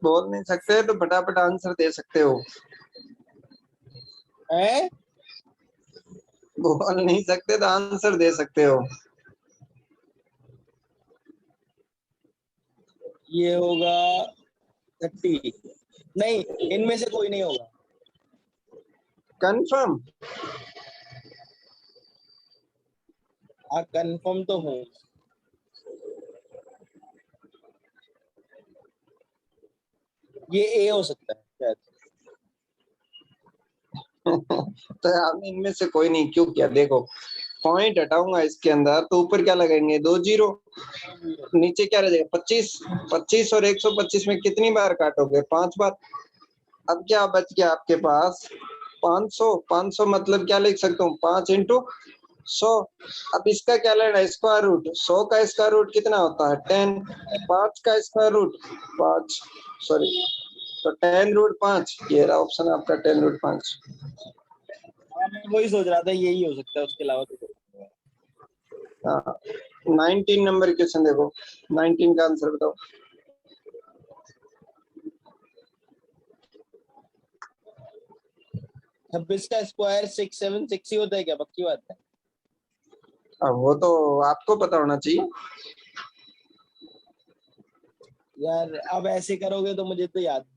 बोल नहीं सकते तो फटाफट आंसर दे सकते हो। है बोल नहीं सकते तो आंसर दे सकते हो। ये होगा 30। नहीं, इनमें से कोई नहीं होगा। कंफर्म? हाँ, कंफर्म तो हूँ। ये ए हो सकता है शायद। तो आपने इनमें से कोई नहीं क्यों किया? देखो, पॉइंट हटाऊंगा इसके अंदर तो ऊपर क्या लगाएंगे? 2 जीरो। नीचे क्या रह जाएगा? 25। 25 और 125 में कितनी बार काटोगे? 5 बार। अब क्या बच गया आपके पास? 500। 500 मतलब क्या लिख सकता हूँ? 5 इंटू 100। अब इसका क्या लेना है? Square root. 100 का स्क्वायर रूट कितना होता है? 10। 5 का स्क्वायर रूट 5, सॉरी, तो 10 रूट 5। ये रहा ऑप्शन आपका, 10 रूट 5। हाँ, मैं वही सोच रहा था, यही हो सकता है, उसके अलावा तो कोई नहीं। हाँ, 19 नंबर क्वेश्चन देखो। 19 का आंसर बताओ। 26 का स्क्वायर 676 ही होता है क्या? पक्की बात है? अब वो तो आपको पता होना चाहिए। यार अब ऐसे करोगे तो मुझे तो याद नहीं।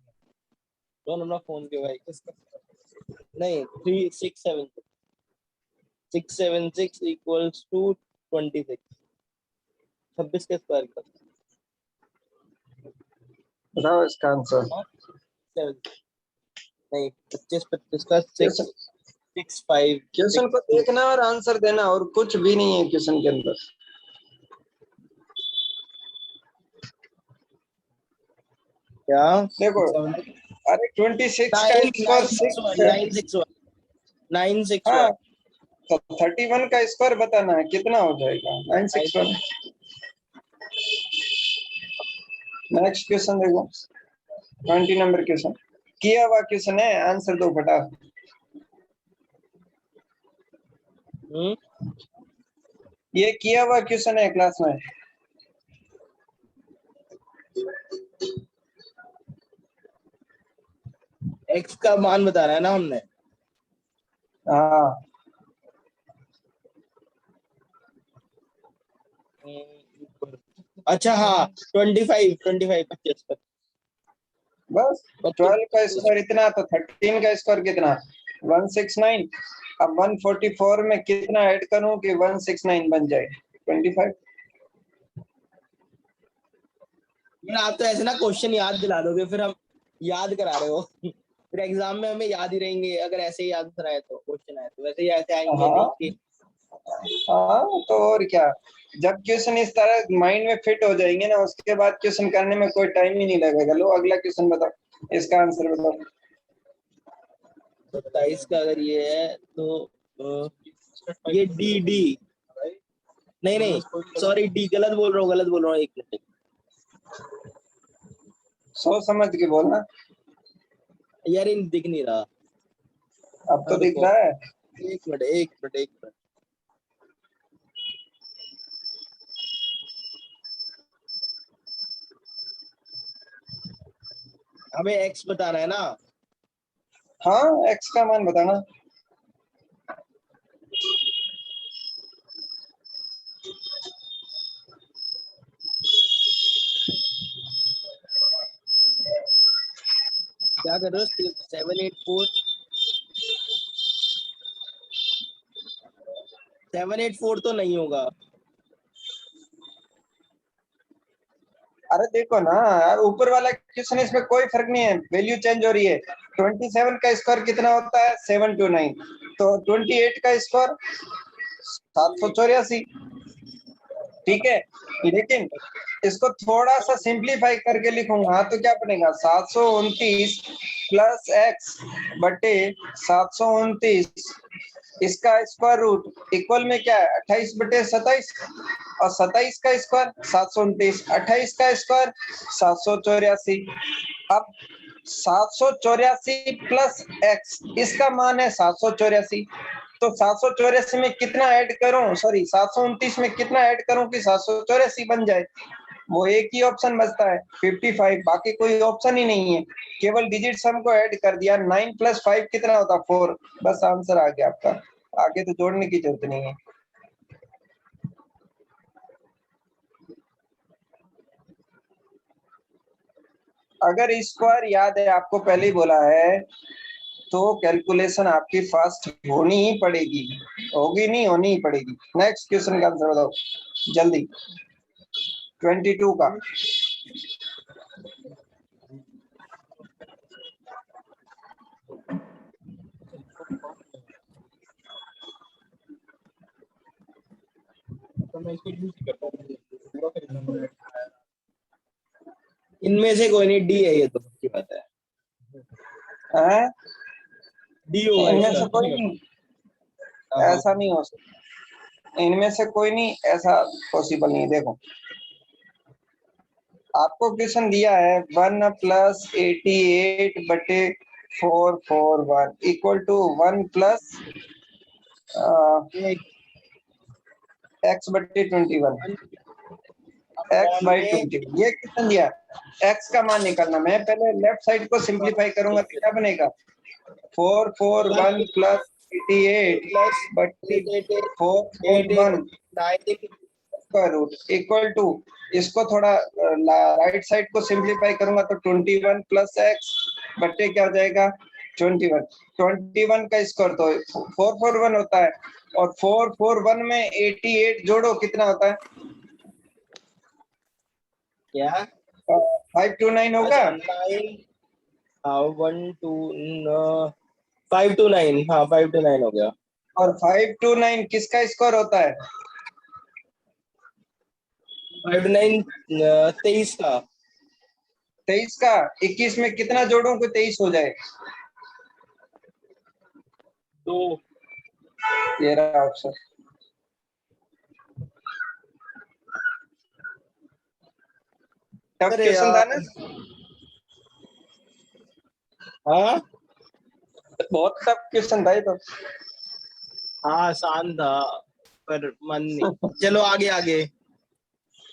दोनों ना फोन के भाई। नहीं, 676 इक्वल्स टू 26। 26 का स्क्वायर कर। बताओ इसका आंसर। 7 नहीं, 25 का क्वेश्चन 665 क्वेश्चन को 62। देखना और आंसर देना, और कुछ भी नहीं है क्वेश्चन के अंदर। क्या? देखो, 670 अरे 26 का 9 स्क्वायर 961 6। 961 961। हाँ, तो 31 का स्क्वायर बताना है, कितना हो जाएगा? 961। नेक्स्ट क्वेश्चन देखो, 20 नंबर क्वेश्चन। किया हुआ क्वेश्चन है, आंसर दो फटाफट। ये किया हुआ क्वेश्चन है क्लास में। एक्स का मान बता रहा है ना हमने। हाँ, अच्छा हाँ, 25 25 25 बस। 12 का 25। स्क्वायर इतना, तो 13 का स्क्वायर कितना? 169। अब 144 में कितना ऐड करूं कि 169 बन जाए? 25। यार आप तो ऐसे ना क्वेश्चन याद दिला दोगे, फिर हम याद करा रहे हो। फिर एग्जाम में हमें याद ही रहेंगे, अगर ऐसे ही याद कराए तो क्वेश्चन आए तो वैसे ही ऐसे आएंगे हाँ, नहीं कि। हाँ, तो और क्या। जब क्वेश्चन इस तरह माइंड में फिट हो जाएंगे ना, उसके बाद क्वेश्चन करने में कोई टाइम ही नहीं लगेगा। लो अगला क्वेश्चन बताओ, इसका आंसर बताओ। 27 का अगर ये है तो ये डी डी। नहीं नहीं, सॉरी, डी गलत बोल रहा हूँ, गलत बोल रहा हूँ, एक मिनट। सोच समझ के बोलना। यार इन दिख नहीं रहा। अब तो दिख रुको, रहा है। एक मिनट एक मिनट एक मिनट। हमें एक्स बताना है ना। हाँ, एक्स का मान बताना। क्या कर रहे हो? 784 784 तो नहीं होगा। अरे देखो ना यार, ऊपर वाला क्वेश्चन, इसमें कोई फर्क नहीं है, वैल्यू चेंज हो रही है। 27 का स्क्वायर कितना होता है? 729। तो 28 का स्क्वायर 784। ठीक है, लेकिन इसको थोड़ा सा सिंप्लीफाई करके लिखूंगा तो क्या बनेगा? 729 प्लस एक्स बटे 729, इसका स्क्वायर रूट इक्वल में क्या है? 28 बटे 27। और 27 का स्क्वायर 729, 28 का स्क्वायर 784। अब 784 प्लस एक्स, इसका मान है 784। तो 784 में कितना ऐड करूं, सॉरी 729 में कितना ऐड करूं कि 784 बन जाए? वो एक ही ऑप्शन बचता है 55, बाकी कोई ऑप्शन ही नहीं है, केवल डिजिट सम को ऐड कर दिया। 9 + 5 कितना होता? 4। बस आंसर आ गया आपका, आगे तो जोड़ने की जरूरत नहीं है। अगर स्क्वायर याद है, आपको पहले ही बोला है, तो कैलकुलेशन आपकी फास्ट होनी ही पड़ेगी, होगी नहीं, होनी ही पड़ेगी। नेक्स्ट क्वेश्चन का आंसर बताओ जल्दी। 22 का। तो मैं इसको यूज करता हूँ पूरा कर। इनमें से कोई नहीं, डी है ये तो पक्की बात है। हैं? डी होगा इनमें इसका। से कोई नहीं, हाँ। ऐसा नहीं हो सकता, इनमें से कोई नहीं, ऐसा पॉसिबल नहीं है। देखो आपको क्वेश्चन दिया है 1 + 88/441 = 1 + x/21, x/21। ये कितना दिया? x का मान निकालना। मैं पहले लेफ्ट साइड को सिंपलीफाई करूंगा तो क्या बनेगा? 441 + 88/441 स्क्वायर रूट इक्वल टू, इसको थोड़ा राइट साइड को सिंपलीफाई करूंगा तो 21 + x बट्टे क्या हो जाएगा? 21। 21 का स्क्वायर तो 441 होता है, और 441 में 88 जोड़ो कितना होता है? क्या? 529 होगा। अच्छा 9, हाँ 1 2 5 to 9, हाँ 5 to 9 हो गया। और 529 किसका स्क्वायर होता है? 5 to 9 23 का। 23 का। 21 में कितना जोड़ों को 23 हो जाए? तो ये रहा ऑप्शन। टफ अरे क्वेश्चन था यार, ना? हाँ बहुत टफ क्वेश्चन था ये तो। हाँ आसान था पर मन नहीं। चलो आगे आगे।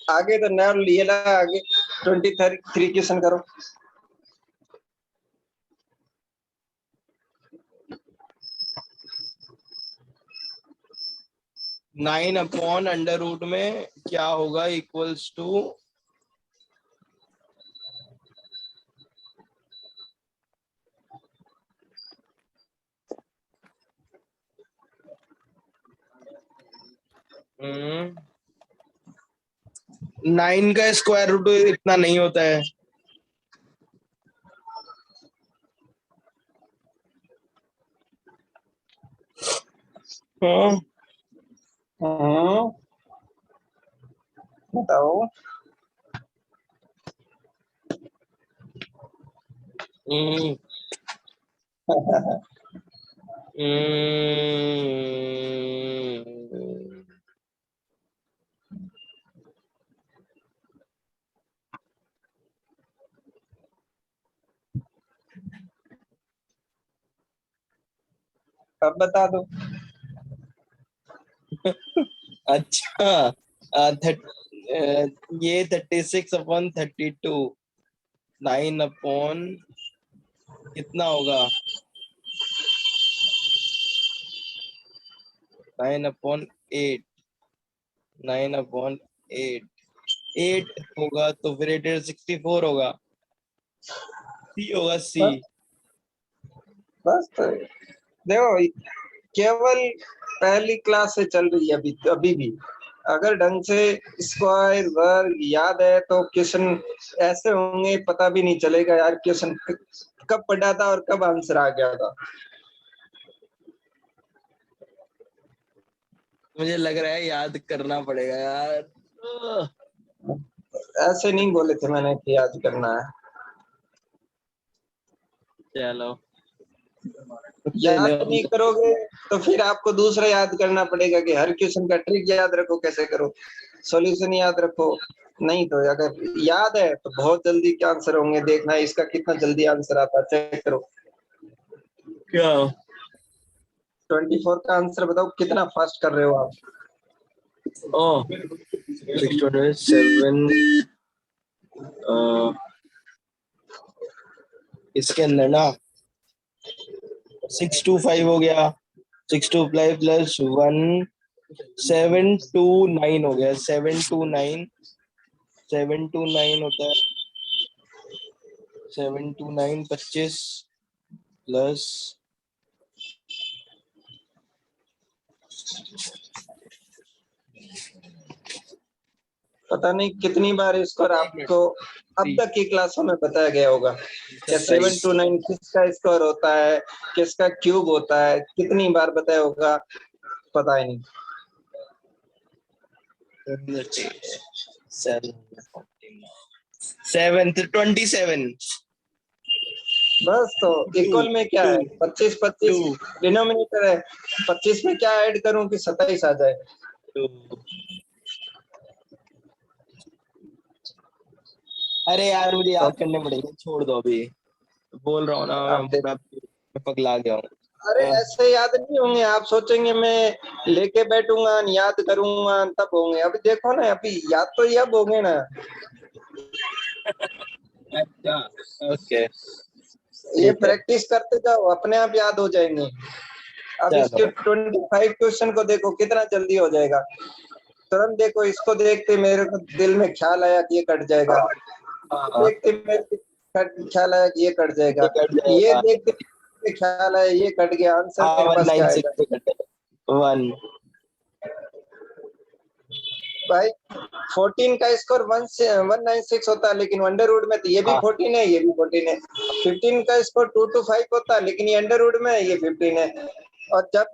आगे तो नया लिए ला, आगे 23 क्वेश्चन करो। नाइन अपॉन अंडर रूट में क्या होगा इक्वल्स टू? नाइन का स्क्वायर रूट इतना नहीं होता है। हाँ बताओ। हम्म, हम्म, अब बता दो। अच्छा ये 36/32, 9 अपॉन कितना होगा? 9/8, 9/8, 8 होगा तो फिर 8 64 होगा। सी होगा सी। बस तो देखो, केवल पहली क्लास से चल रही है अभी, अभी भी अगर ढंग से स्क्वायर वर्ग याद है तो क्वेश्चन ऐसे होंगे पता भी नहीं चलेगा यार क्वेश्चन कब पढ़ा था और कब आंसर आ गया था। मुझे लग रहा है याद करना पड़ेगा यार। ऐसे नहीं बोले थे मैंने कि याद करना है। चलो याद चलो। नहीं करोगे तो फिर आपको दूसरा याद करना पड़ेगा कि हर क्वेश्चन का ट्रिक याद रखो, कैसे करो, सॉल्यूशन याद रखो। नहीं तो अगर याद है तो बहुत जल्दी क्या आंसर होंगे, देखना इसका कितना जल्दी आंसर आता है, चेक करो। क्या? 24 का आंसर बताओ, कितना फास्ट कर रहे हो आप? ओ 627 इसके अंदर ना 625 हो गया, 625 प्लस 1729 हो गया, 729 होता है, 729 25 प्लस पता नहीं कितनी बार इसको आपको अब तक की क्लासों में बताया गया होगा क्या 729 किसका स्क्वायर होता है, किसका क्यूब होता है, कितनी बार बताया होगा पता ही नहीं। 27 बस तो इक्वल में क्या है 25 25 डिनोमिनेटर है, 25 में क्या ऐड करूं कि 27 आ जाए। अरे यार मुझे याद करने पड़ेगा, छोड़ दो अभी, बोल रहा हूँ ना मैं आप देख, पूरा पगला गया हूँ। अरे ऐसे याद नहीं होंगे, आप सोचेंगे मैं लेके बैठूंगा याद करूंगा तब होंगे, अभी देखो ना अभी याद तो ये अब होंगे ना। अच्छा ओके, ये ठीक है प्रैक्टिस करते जाओ अपने आप याद हो जाएंगे। अब इसके चलो। 25 क्वेश्चन को देखो कितना जल्दी हो जाएगा, तुरंत देखो इसको देखते मेरे को दिल में ख्याल आया कि ये कट जाएगा, हाँ देखते मेरे को ख्याल आया कि ये कट ये जाएगा, कट ये जाएगा। देखते ख्याल आया ये कट गया, आंसर हाँ मेरे वन पास क्या नाइन आएगा। सिक्स पे कट जाएगा, वन। भाई 14 का स्कोर 196 होता है, लेकिन अंडरवुड में तो ये भी हाँ 14 है ये भी 14 है। 15 का स्कोर 225 होता है, लेकिन ये अंडरवुड में है ये 15 है। और जब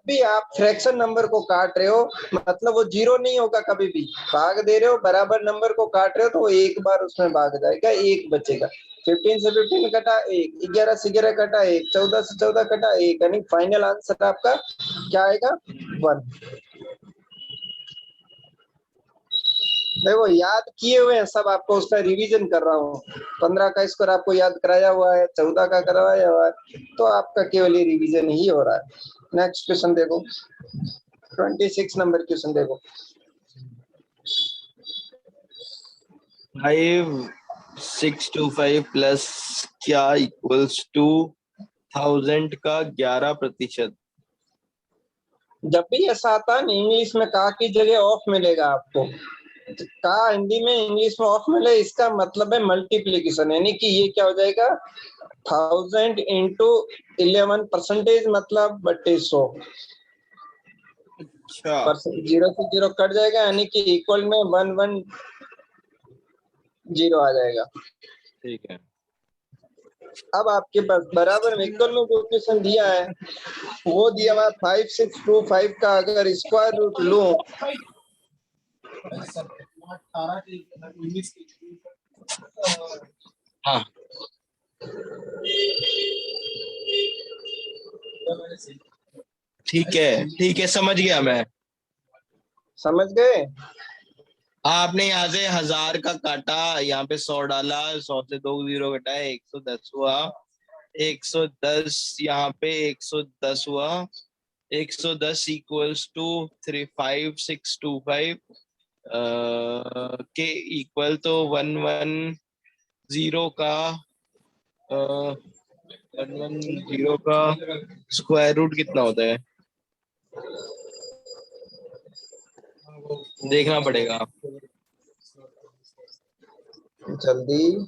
भी आप फ्रैक्शन नंबर को काट रहे हो मतलब वो जीरो नहीं होगा, कभी भी भाग दे रहे हो बराबर नंबर को काट रहे हो तो वो एक बार उसमें भाग जाएगा, एक बचेगा। 15 से 15 कटा एक, 11 से 11 कटा एक, 14 से 14 कटा एक, यानी फाइनल आंसर आपका क्या आएगा 1। देखो याद किए हुए हैं सब, आपको उसका रिवीजन कर रहा हूँ। 15 का स्कोर आपको याद कराया हुआ है, 14 का करवाया हुआ है, तो आपका केवल ये रिवीजन ही हो रहा है। नेक्स्ट क्वेश्चन देखो, 26 नंबर क्वेश्चन देखो। 5625 प्लस क्या इक्वल्स टू 1000 का 11%। जब भी ऐसा आता है इंग्लिश में का की जगह ऑफ मिलेगा आपको, का हिंदी में इंग्लिश में ऑफ मिले, इसका मतलब है मल्टीप्लीकेशन, यानी कि ये क्या हो जाएगा 1000 इंटू 11% मतलब 3200 अच्छा परसेंट, जीरो से जीरो कट जाएगा यानी कि इक्वल में 110 आ जाएगा। ठीक है। अब आपके पास बराबर में इक्वल में जो क्वेश्चन दिया है वो दिया हुआ 5625 का अगर स्क्वायर रूट लूं, हाँ ठीक है समझ गया मैं। समझ गए। आपने यहाँ से 1000 का काटा, यहाँ पे 100 डाला, 100 से 2 जीरो घटाया, 110 हुआ, 110 यहाँ पे 110 हुआ, 110 इक्वल्स टू 35625 के इक्वल तो 110 का 110 का स्क्वायर रूट कितना होता है देखना पड़ेगा। जल्दी।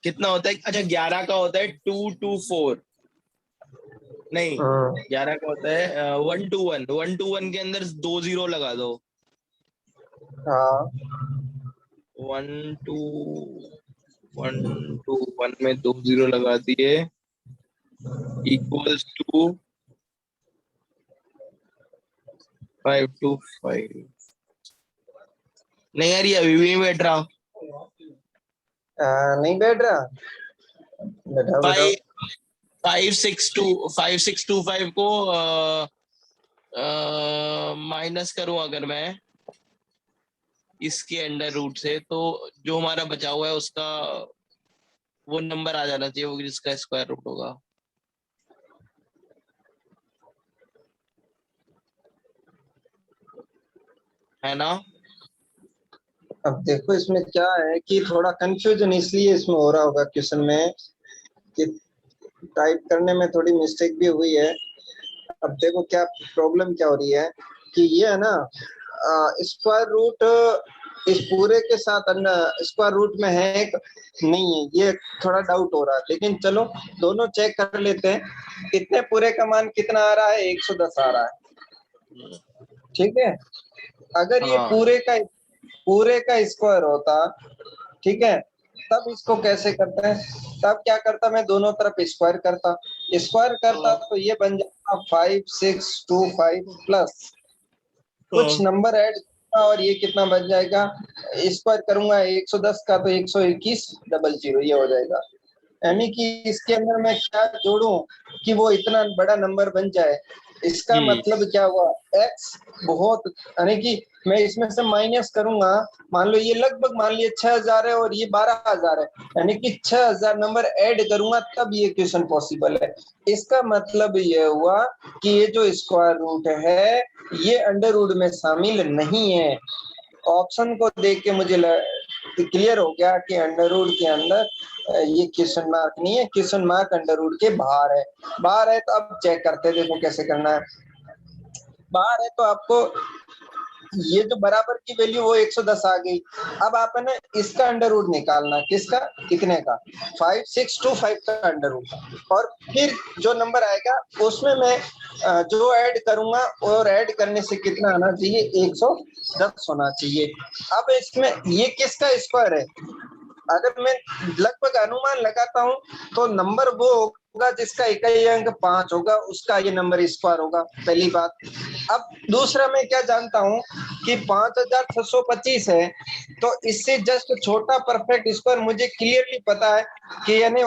कितना होता है, अच्छा 11 का होता है 224, नहीं 11 का होता है 121, 121 के अंदर 2 जीरो लगा दो, हाँ 121 में 2 जीरो लगा दिए इक्वल्स टू 525। नहीं यार ये अभी भी नहीं बैठ रहा। नहीं बैठ रहा, बैठाओ बैठाओ। 5625 को माइनस करूं अगर मैं इसके अंडर रूट से, तो जो हमारा बचा हुआ है उसका वो नंबर आ जाना चाहिए, वो जिसका स्क्वायर रूट होगा, है ना। अब देखो इसमें क्या है कि थोड़ा कंफ्यूजन इसलिए इसमें हो रहा होगा क्वेश्चन में कि टाइप करने में थोड़ी मिस्टेक भी हुई है। अब देखो क्या प्रॉब्लम क्या हो रही है कि ये है ना स्क्वायर रूट इस पूरे के साथ स्क्वायर रूट में है नहीं है, ये थोड़ा डाउट हो रहा है। लेकिन चलो दोनों चेक कर लेते हैं। कितने पूरे का मान कितना आ रहा है? 110 आ रहा है, ठीक है। अगर ये हाँ पूरे का स्क्वायर होता, ठीक है, तब इसको कैसे करते हैं? तब क्या करता, मैं दोनों तरफ स्क्वायर करता। स्क्वायर करता तो ये बन जाता 5625 प्लस कुछ नंबर ऐड और ये कितना बन जाएगा? स्क्वायर करूंगा 110 का तो 121 डबल जीरो ये हो जाएगा। यानी कि इसके अंदर मैं क्या जोड़ूं कि वो इतना बड़ा नंबर बन जाए? इसका मतलब क्या हुआ? x बहुत, यानी कि मैं इसमें से माइनस करूंगा। मान लो ये लगभग मान लिया 6000 है और ये 12000 है, यानी कि 6000 नंबर ऐड करूंगा तब ये क्वेश्चन पॉसिबल है। इसका मतलब ये हुआ कि ये जो स्क्वायर रूट है ये अंडर रूट में शामिल नहीं है। ऑप्शन को देख के मुझे क्लियर हो गया कि अंडर रूट के अंदर ये क्वेश्चन मार्क नहीं है, क्वेश्चन मार्क अंडर रूट के बाहर है। बाहर है तो अब चेक करते हैं, देखो कैसे करना है। बाहर है तो आपको ये जो बराबर की वैल्यू वो 110 आ गई। अब आप है ना इसका अंडर रूट निकालना, किसका? कितने का? 5625 का अंडर रूट। और फिर जो नंबर आएगा उसमें मैं जो ऐड करूंगा और ऐड करने से कितना आना चाहिए? 110 होना चाहिए। अब इसमें ये किसका स्क्वायर है? अगर मैं लगभग अनुमान लगाता हूं तो नंबर वो होगा जिसका इकाई अंक 5 होगा, उसका ये नंबर स्क्वायर होगा, पहली बात। अब दूसरा मैं क्या जानता हूं कि 5625 है, तो इससे जस्ट छोटा परफेक्ट स्क्वायर मुझे क्लियरली पता है कि यानी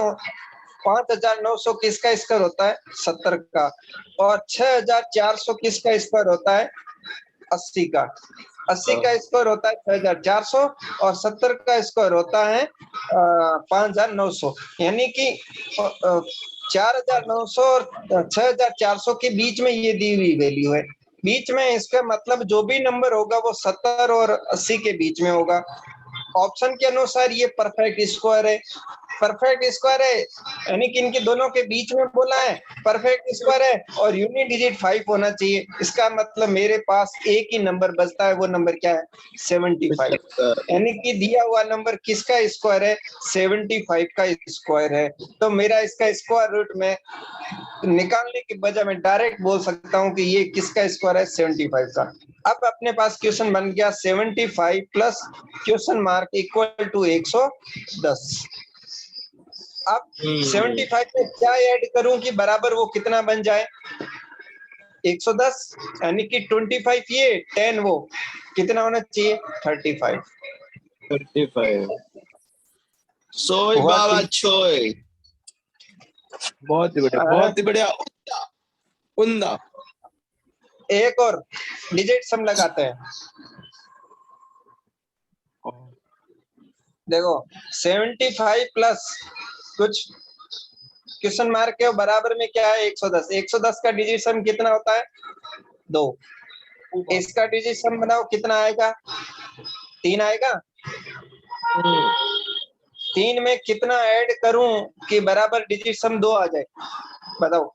5900 किसका स्क्वायर होता है? 70 का। और 6400 किसका स्क्वायर होता है? 80 का। 80 का स्क्वायर होता है 6400 और 70 का स्क्वायर होता है 5900। यानी कि 4900 और 6400 के बीच में ये दी हुई वैल्यू है। बीच में इसका मतलब जो भी नंबर होगा वो 70 और 80 के बीच में होगा। ऑप्शन के अनुसार ये परफेक्ट स्क्वायर है। परफेक्ट स्क्वायर है यानी कि इनके दोनों के बीच में बोला है परफेक्ट स्क्वायर है और यूनिट डिजिट 5 होना चाहिए। इसका मतलब मेरे पास एक ही नंबर बचता है, वो नंबर क्या है? 75। यानी कि दिया हुआ नंबर किसका स्क्वायर है? 75 का स्क्वायर है। तो मेरा इसका स्क्वायर रूट में निकालने के बजाय मैं डायरेक्ट बोल सकता हूं कि ये किसका स्क्वायर है? 75 का। अब अपने पास क्वेश्चन बन गया 75 plus question mark equal to 110। अब 75 में क्या ऐड करूं कि बराबर वो कितना बन जाए? 110, यानी कि 25 ये 10 वो कितना होना चाहिए? 35। 35 सोई हुआ बाबा कि छोई। बहुत ही बढ़िया, बहुत ही बढ़िया। उम्दा उम्दा। एक और डिजिट सम लगाते हैं। देखो 75 प्लस कुछ क्वेश्चन मार्क के बराबर में क्या है? 110। 110 का डिजिट सम कितना होता है? 2। इसका डिजिट सम बनाओ कितना आएगा? 3 आएगा। 3 में कितना ऐड करूं कि बराबर डिजिट सम 2 आ जाए? बताओ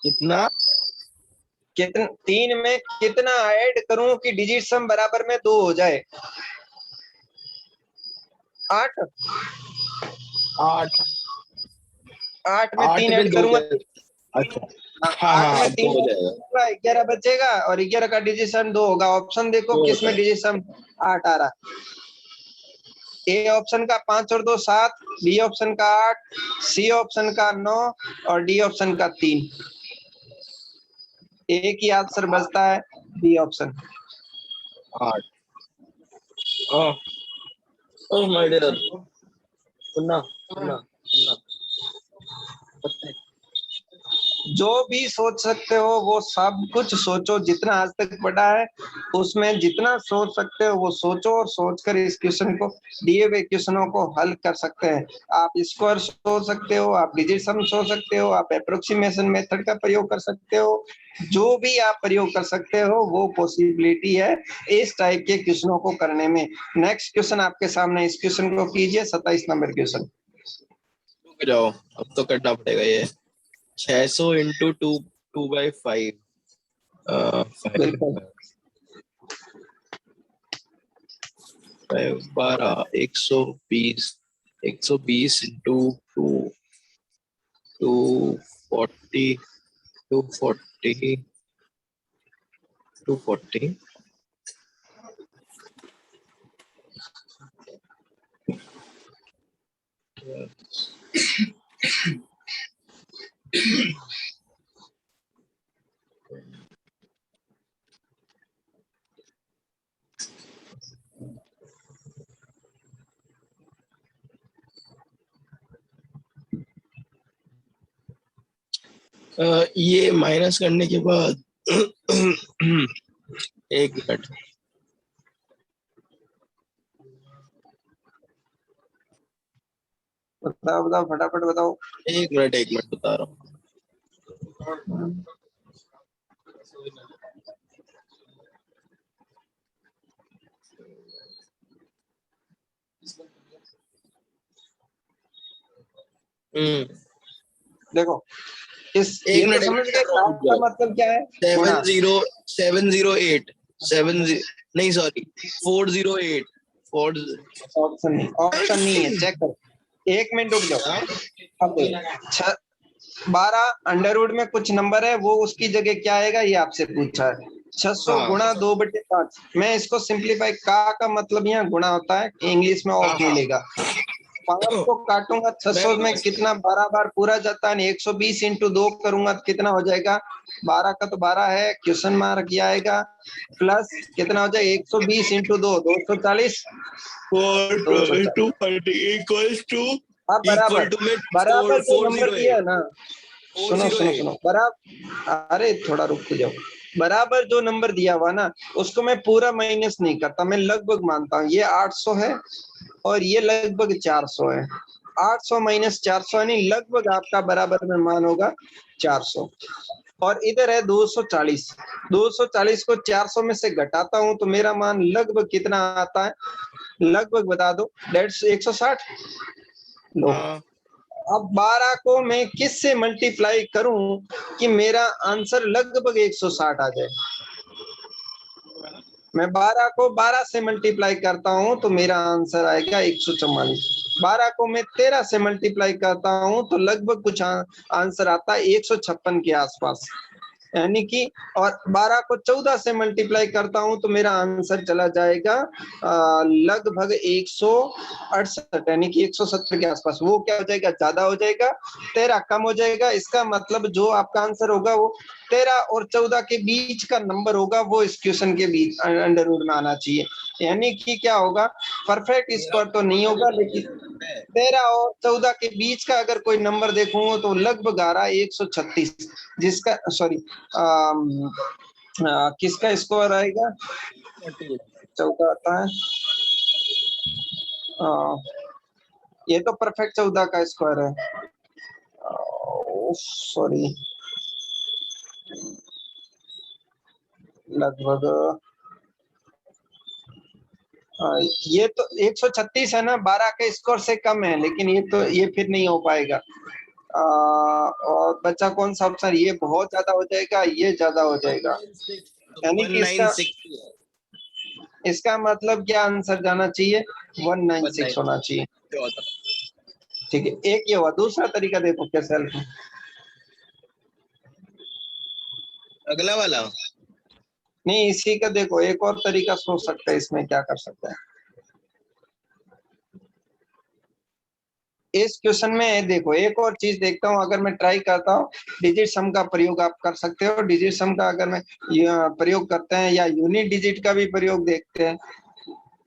कितना? 3 में कितना ऐड करूं कि डिजिट सम बराबर में 2 हो जाए? 8। 8। 8 में 8 3 में ऐड 2 करूंगा। अच्छा। हाँ 8 हाँ, में अब 3 तो हो जाएगा। 11 बचेगा और 11 का डिजिट सम 2 होगा। ऑप्शन देखो 2 किसमें होता है। डिजिट सम 8 आ रहा है। ए ऑप्शन का 5 और 2 7, बी ऑप्शन का 8, सी ऑप्शन का 9 और डी ऑप्शन का 3। एक ही आंसर बचता है, B option. 8। Oh my dear. सुनना सुनना सुनना। पत्ते जो भी सोच सकते हो वो सब कुछ सोचो, जितना आज तक पढ़ा है उसमें जितना सोच सकते हो वो सोचो, और सोचकर इस क्वेश्चन को, दिए हुए क्वेश्चनों को हल कर सकते हैं। आप स्क्वायर सोच सकते हो, आप डिजिट सम सोच सकते हो, आप अप्रोक्सीमेशन मेथड का प्रयोग कर सकते हो, जो भी आप प्रयोग कर सकते हो वो पॉसिबिलिटी है इस टाइप के क्वेश्चनों को करने में। नेक्स्ट क्वेश्चन आपके सामने, इस क्वेश्चन को कीजिए, 27 नंबर क्वेश्चन। रुक जाओ, अब तो करना पड़ेगा ये। 600 इंटू 2/5 बिल्कुल 12 120 120 इंटू 240 240 240 ये माइनस करने के बाद एक मिनट, बताओ बताओ फटाफट बताओ। एक मिनट बता रहा हूँ। देखो इस एक ये तो मिनट समझ गए का मतलब क्या है, गुणा। 70708 नहीं सॉरी 408 4 ऑप्शन नहीं है, चेक करो, 1 मिनट रुक जाओ। अब 12 अंडरवुड में कुछ नंबर है, वो उसकी जगह क्या आएगा ये आपसे पूछा है। 600 हाँ। गुणा 2/5। मैं इसको सिंप्लीफाई, का मतलब यहाँ गुणा होता है, इंग्लिश में ऑफ मिलेगा। 5 को काटूंगा 600 में कितना 12 बार पूरा जाता है, 120 इंटू 2 करूंगा तो कितना हो जाएगा, 12 का तो 12 है, क्वेश्चन मार्क ये आएगा, प्लस कितना हो जाएगा 120 इंटू 2 240 अब बराबर बराबर जो नंबर दिया है ना, सुनो सुनो सुनो, बराबर, अरे थोड़ा रुक के जाओ। बराबर जो नंबर दिया हुआ ना उसको मैं पूरा माइनस नहीं करता, मैं लगभग मानता हूँ। ये 800 है और ये लगभग 400 है। 800 माइनस 400 यानी लगभग आपका बराबर में मान होगा 400। और इधर है 240। 240 को 400 में से घटाता हूं तो मेरा मान लगभग कितना आता है, लगभग बता दो, डेट्स 160। लो अब 12 को मैं किस से मल्टीप्लाई करूं कि मेरा आंसर लगभग 160 आ जाए। मैं 12 को 12 से मल्टीप्लाई करता हूं तो मेरा आंसर आएगा 144। 12 को मैं 13 से मल्टीप्लाई करता हूं तो लगभग कुछ आंसर आता है 156 के आसपास, यानी कि, और 12 को 14 से मल्टीप्लाई करता हूं तो मेरा आंसर चला जाएगा लगभग 168 यानी कि 170 के आसपास। वो क्या हो जाएगा, ज्यादा हो जाएगा, 13 कम हो जाएगा। इसका मतलब जो आपका आंसर होगा वो 13 और 14 के बीच का नंबर होगा, वो इस क्वेश्चन के बीच अंडरवुड में आना चाहिए। यानी कि क्या होगा, परफेक्ट स्क्वायर तो नहीं होगा, लेकिन 13 और 14 के बीच का अगर कोई नंबर देखूंगा तो लगभग आ रहा है 136, जिसका सॉरी किसका स्कोर आएगा, 14 आता है, ये तो परफेक्ट 14 का स्क्वायर है, सॉरी लगभग ये तो 136 है ना, 12 के स्कोर से कम है, लेकिन ये तो ये फिर नहीं हो पाएगा। और बच्चा कौन सा ऑप्शन, ये बहुत ज्यादा हो जाएगा, ये ज्यादा हो जाएगा, यानी कि इसका मतलब क्या आंसर जाना चाहिए, 196 होना चाहिए। ठीक है, एक ये हुआ। दूसरा तरीका देखो कैसे हल है। अगला वाला नहीं, इसी का देखो एक और तरीका सोच सकते हैं, इसमें क्या कर सकते हैं। इस क्वेश्चन में देखो एक और चीज देखता हूं, अगर मैं ट्राई करता हूं, डिजिट सम का प्रयोग आप कर सकते हो। डिजिट सम का अगर मैं प्रयोग करते हैं या यूनिट डिजिट का भी प्रयोग देखते हैं,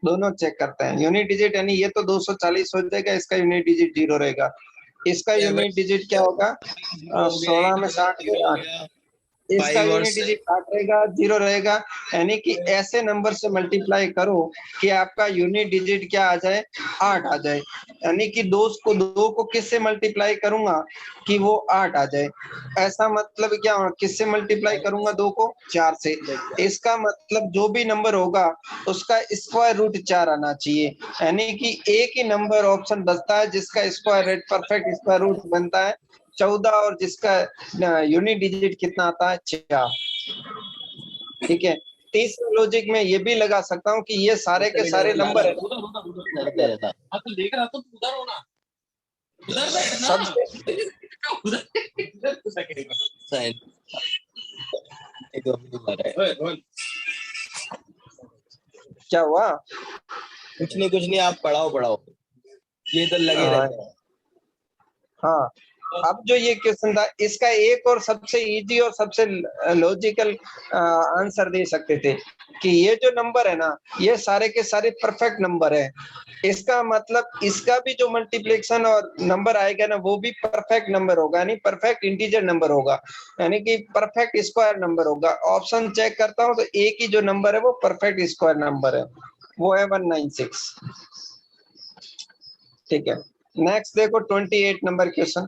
दोनों चेक करते हैं। यूनिट डिजिट यानी ये तो 240 हो जाएगा, इसका यूनिट डिजिट 0 रहेगा। इसका यूनिट डिजिट क्या होगा? 16 में 60 जीरो हो 8। गया, इसका 5 और यूनिट डिजिट 8 रहेगा, 0 रहेगा। यानी कि ऐसे नंबर से मल्टीप्लाई करो कि आपका यूनिट डिजिट क्या आ जाए? 8 आ जाए। यानी कि 2 को किससे मल्टीप्लाई करूंगा कि वो 8 आ जाए? ऐसा मतलब क्या होगा? किससे मल्टीप्लाई करूंगा 2 को? 4 से। इसका मतलब जो भी नंबर होगा उसका स्क्वायर रूट 4 आना चाहिए। यानी कि एक ही नंबर ऑप्शन बचता है जिसका square root perfect square root बनता है 14 और जिसका यूनिट डिजिट कितना आता है? 4। ठीक है। तीसरे लॉजिक में ये भी लगा सकता हूँ कि ये सारे के सारे नंबर है देख रहा तो उधर होना, उधर बैठना, सबसे क्या हुआ? कुछ नहीं, आप पढ़ाओ, ये तो लगे रहते हैं। हाँ, अब जो ये क्वेश्चन था इसका एक और सबसे इजी और सबसे लॉजिकल आंसर दे सकते थे कि ये जो नंबर है ना ये सारे के सारे परफेक्ट नंबर है। इसका मतलब इसका भी जो मल्टीप्लिकेशन और नंबर आएगा ना वो भी परफेक्ट नंबर होगा, यानी परफेक्ट इंटीजर नंबर होगा, यानी कि परफेक्ट स्क्वायर नंबर होगा। ऑप्शन चेक करता हूँ तो एक ही जो नंबर है वो परफेक्ट स्क्वायर नंबर है, वो है 196। ठीक है, नेक्स्ट देखो 28 नंबर क्वेश्चन।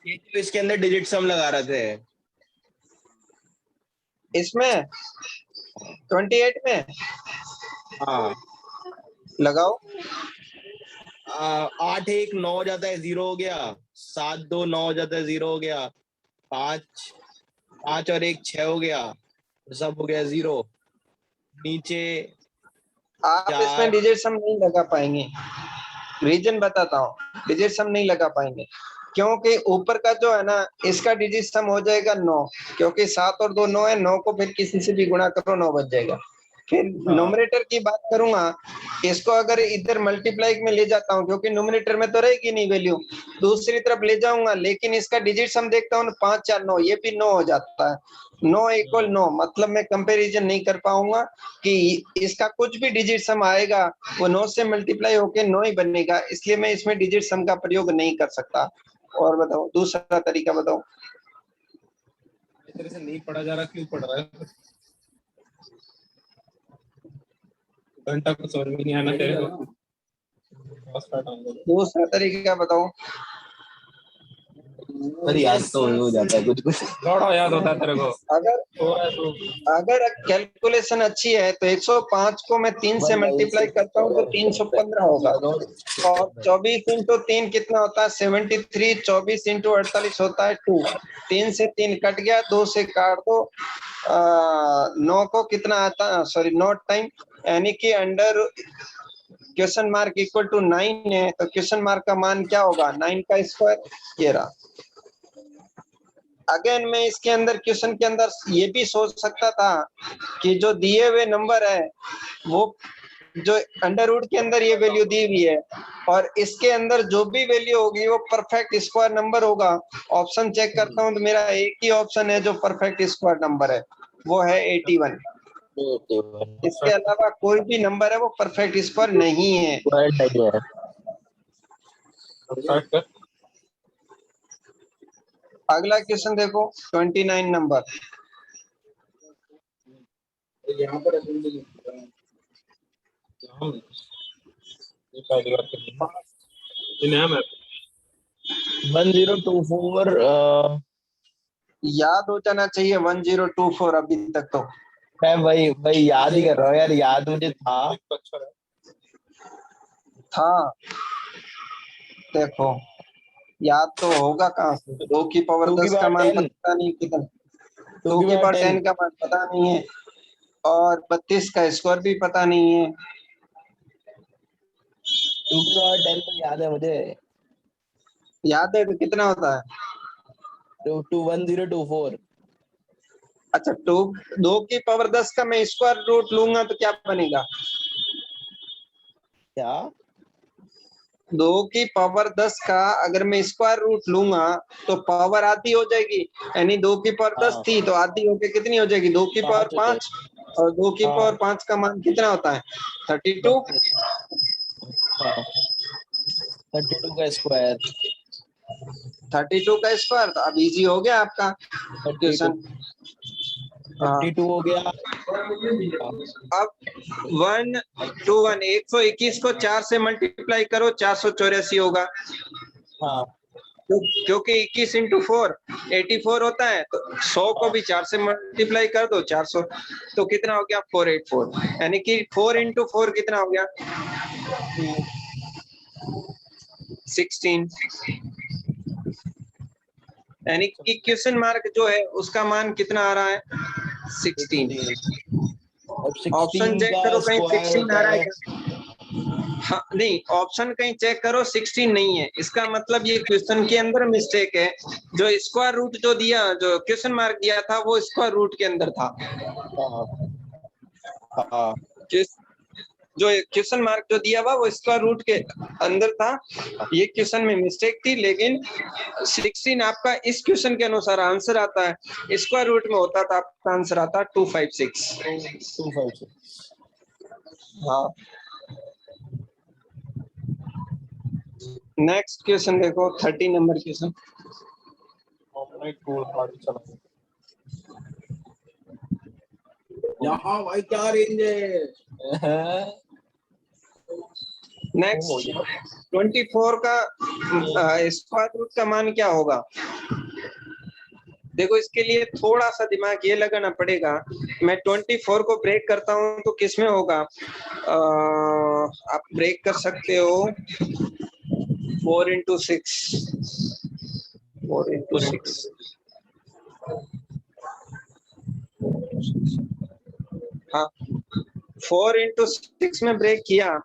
ये जो इसके अंदर डिजिट सम लगा रहे थे, इसमें 28 में हाँ, लगाओ। 8 1 9 हो जाता है, 0 हो गया। 7 2 9 हो जाता है, 0 हो गया। 5 5 और 1 6 हो गया, सब हो गया 0। नीचे आप इसमें 4, डिजिट सम नहीं लगा पाएंगे, रीजन बताता हूँ। डिजिट सम नहीं लगा पाएंगे क्योंकि ऊपर का जो है ना इसका डिजिट सम हो जाएगा 9, क्योंकि 7 और 2 9 है, 9 को फिर किसी से भी गुणा करो 9 बच जाएगा। फिर न्यूमरेटर की बात करूंगा, इसको अगर इधर मल्टीप्लाई में ले जाता हूँ क्योंकि न्यूमरेटर में तो रहेगी नहीं वैल्यू, दूसरी तरफ ले जाऊंगा लेकिन इसका डिजिट सम देखता हूँ 5 4 9, ये भी 9 हो जाता है। 9 इक्वल 9 मतलब मैं कंपैरिजन नहीं कर पाऊंगा कि इसका कुछ भी डिजिट सम आएगा वो 9 से मल्टीप्लाई होके 9 ही बनेगा, इसलिए मैं इसमें डिजिट सम का प्रयोग नहीं कर सकता। और बताओ दूसरा तरीका बताओ। इस तरह से नहीं पढ़ा जा रहा, क्यों पढ़ रहा है? घंटा कुछ समझ में नहीं आना तेरे को। दूसरा तरीका बताओ। पर याद तो हो जाता है कुछ। लौड़ा याद होता है तेरे को। अगर अगर कैलकुलेशन अच्छी है तो 105 को मैं 3 से मल्टीप्लाई करता हूँ तो 315 होगा, और 24 इंटू 3 कितना होता है? 73। 24 इंटू 48 होता है 2। 3 से 3 कट गया, 2 से काट दो। 9 को कितना आता, सॉरी नॉट टाइम, यानी कि under question mark equal to 9 है, तो क्वेश्चन मार्क का मान क्या होगा? 9 का स्क्वायर। ये रहा। अगेन मैं इसके अंदर क्वेश्चन के अंदर ये भी सोच सकता था कि जो दिए हुए नंबर है वो जो अंडर रूट के अंदर ये वैल्यू दी हुई है और इसके अंदर जो भी वैल्यू होगी वो परफेक्ट स्क्वायर नंबर होगा। ऑप्शन चेक करता हूँ तो मेरा एक ही ऑप्शन है जो परफेक्ट स्क्वायर नंबर है, वो है 81। इसके अलावा कोई भी नंबर है वो परफेक्ट स्क्वायर नहीं है। अगला क्वेश्चन देखो 29 नंबर। यहाँ पर 1024 याद हो जाना चाहिए 1024 अभी तक तो। मैं वही याद ही कर रहा हूँ यार, याद मुझे था देखो, याद तो होगा कहाँ से? 2 की पावर 10 का मान पता नहीं कितना, 2 की पावर 10 का मान पता नहीं है और 32 का स्क्वायर भी पता नहीं है। 2 की पावर 10 तो याद है मुझे, याद है तो कितना होता है? 1024। अच्छा, 2 की पावर 10 का मैं स्क्वायर रूट लूंगा तो क्या बनेगा? क्या? 2 की पावर 10 का अगर मैं स्क्वायर रूट लूंगा तो पावर आधी हो जाएगी, यानी 2 की पावर 10 थी तो आधी होके कितनी हो जाएगी? 2 की पावर 5, और 2 की पावर 5 का मान कितना होता है? 32। 32 का स्क्वायर। 32 का स्क्वायर। तो अब इजी हो गया आपका क्वेश्चन। 32 हो गया। अब 1 2 1 121 को 4 से मल्टीप्लाई करो, 484 होगा। हाँ क्योंकि 21 इंटू 4 84 होता है, तो 100 को भी 4 से मल्टीप्लाई कर दो, 400। तो कितना हो गया? 484। यानी कि 4 इंटू 4 कितना हो गया? 16। यानी कि क्वेश्चन मार्क जो है उसका मान कितना आ रहा है? 16। अब ऑप्शन 16 चेक का करो, कहीं स्क्वायर 16 होता आ रहा है है। क्या? हाँ, नहीं, ऑप्शन कहीं चेक करो, 16 नहीं है। इसका मतलब ये क्वेश्चन के अंदर मिस्टेक है। जो स्क्वायर रूट जो दिया, जो क्वेश्चन मार्क दिया था, वो स्क्वायर रूट के अंदर था। हाँ हाँ जो क्वेश्चन मार्क जो दिया हुआ वो स्क्वायर रूट के अंदर था। ये क्वेश्चन में मिस्टेक थी, लेकिन 16 आपका इस क्वेश्चन के अनुसार आंसर आता है। स्क्वायर रूट में होता तो आपका आंसर आता 256। 256। हाँ। नेक्स्ट क्वेश्चन देखो, 30 नंबर क्वेश्चन। यहाँ भाई क्या रेंज है? नेक्स्ट 24 का स्क्वायर रूट का मान क्या होगा? देखो, इसके लिए थोड़ा सा दिमाग ये लगाना पड़ेगा। मैं 24 को ब्रेक करता हूं तो किसमें होगा? आप ब्रेक कर सकते हो 4 इंटू 6। 4 इंटू 6। हाँ, 4 इंटू 6 में ब्रेक किया